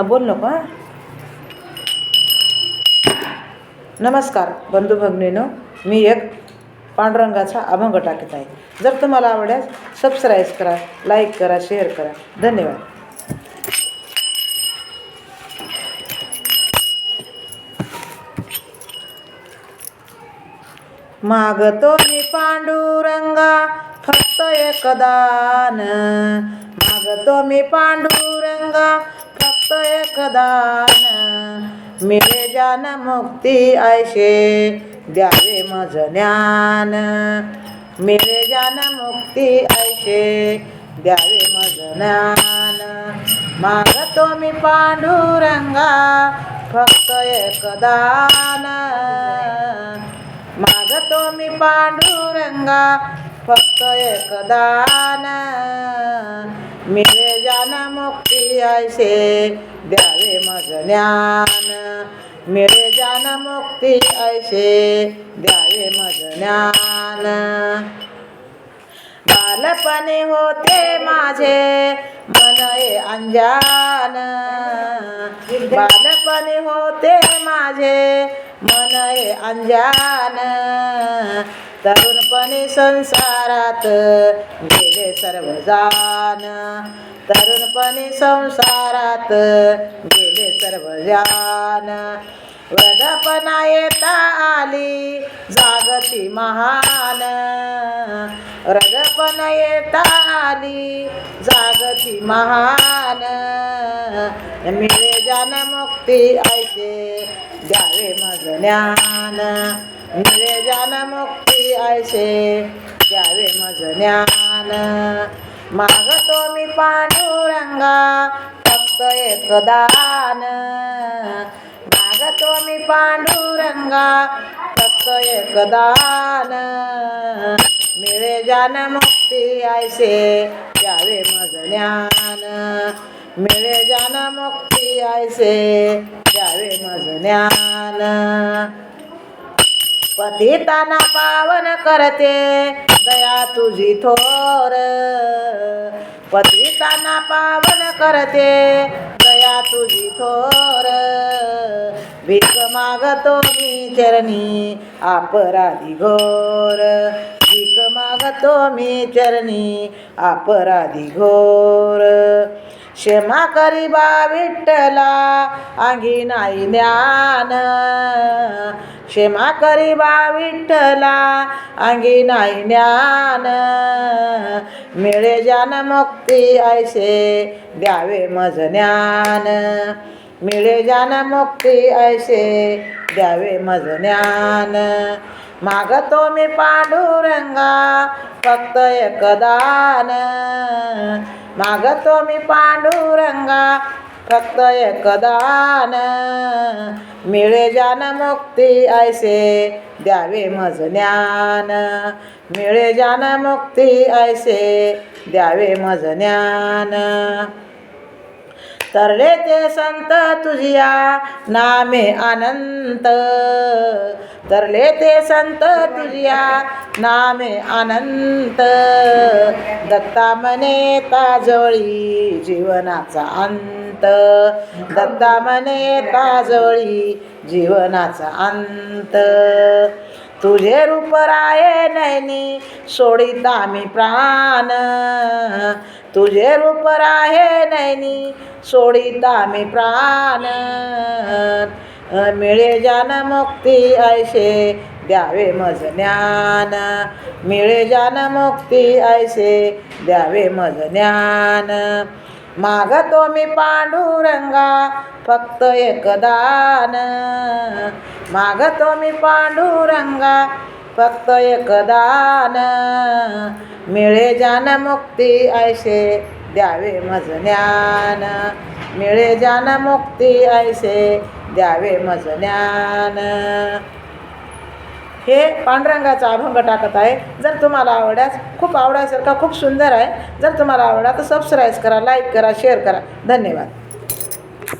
बोल नको हां. नमस्कार बंधू भगिनीनो, मी एक पांडुरंगाचा अभंग टाकत आहे. जर तुम्हाला आवडल्यास सबस्क्राईब करा, लाईक करा, शेअर करा. धन्यवाद. मागतो मी पांडुरंगा फक्त एक दान, मागतो मी पांडुरंगा फक्त एक दान. मिळे ज्ञान मुक्ती ऐशे द्यावे मज ज्ञान, मिळे ज्ञान मुक्ती ऐशे द्यावे मज ज्ञान. मागतो मी पांडुरंगा फक्त एक दान, मागतो मी पांडुरंगा फक्त एक दान. मिळे ज्ञान मुक्ती ऐशे द्यावे मज ज्ञान, मिळे ज्ञान मुक्ती ऐशे द्यावे मज ज्ञान. बालपणी होते माझे मनये अंजान, बालपणी होते माझे मनये अंजान. तरुणपणी संसारात गेले सर्वजान, तरुणपणी संसारात गेले सर्वजान. वृद्धपणा येता आली जागती महान, वृद्धपणा येता आली जागती महान. मिळे ज्ञान मुक्ती ऐशे द्यावे मज ज्ञान, मिळे ज्ञान मुक्ती ऐशे द्यावे मज ज्ञान. मागतो मी पांडुरंगा फक्त एक दान, मागतो मी पांडुरंगा फक्त एक दान. मिळे ज्ञान मुक्ती ऐशे द्यावे मज ज्ञान, मिळे ज्ञान मुक्ती ऐशे द्यावे मज ज्ञान. पतितांना पावन करते दया तुझी थोर, पतितांना पावन करते दया तुझी थोर. भीक मागतो मी चरणी अपराधी घोर, भीक मागतो मी चरणी अपराधी घोर. क्षमा करी बा विठ्ठला अंगी नाही ज्ञान, क्षमा करी बा विठ्ठला अंगी नाही ज्ञान. मिळे ज्ञान मुक्ती ऐशे द्यावे मज ज्ञान, मिळे ज्ञान मुक्ती ऐशे द्यावे मज ज्ञान. मागतो मी पांडुरंगा फक्त एक दान, मागतो मी पांडुरंगा फक्त एक दान. मिळे ज्ञान मुक्ती ऐशे द्यावे मज ज्ञान, मिळे ज्ञान मुक्ती ऐशे द्यावे मज ज्ञान. तरले ते संत तुझिया नामे अनंत, तरले ते संत तुझिया नामे अनंत. दत्ता म्हणे ताजवळी जीवनाचा अंत, दत्ता म्हणे ताजवळी जीवनाचा अंत. तुझे रूप राये नैनी सोडिता मी प्राण, तुझे रूप राहे नैनी सोडिता मी प्राण. मिळे ज्ञान मुक्ती ऐशे द्यावे मज ज्ञान, मिळे ज्ञान मुक्ती ऐशे द्यावे मज ज्ञान. मागतो मी पांडुरंगा फक्त एक दान, मागतो मी पांडुरंगा फक्त एक दान. मिळे ज्ञान मुक्ती ऐशे द्यावे मज ज्ञान, मिळे ज्ञान मुक्ती ऐशे द्यावे मज ज्ञान. हे पांडुरंगाचा अभंग टाकत आहे. जर तुम्हाला आवडल्यास, खूप आवडायसारखा खूप सुंदर आहे. जर तुम्हाला आवडला तर सबस्क्राईब करा, लाईक करा, शेअर करा. धन्यवाद.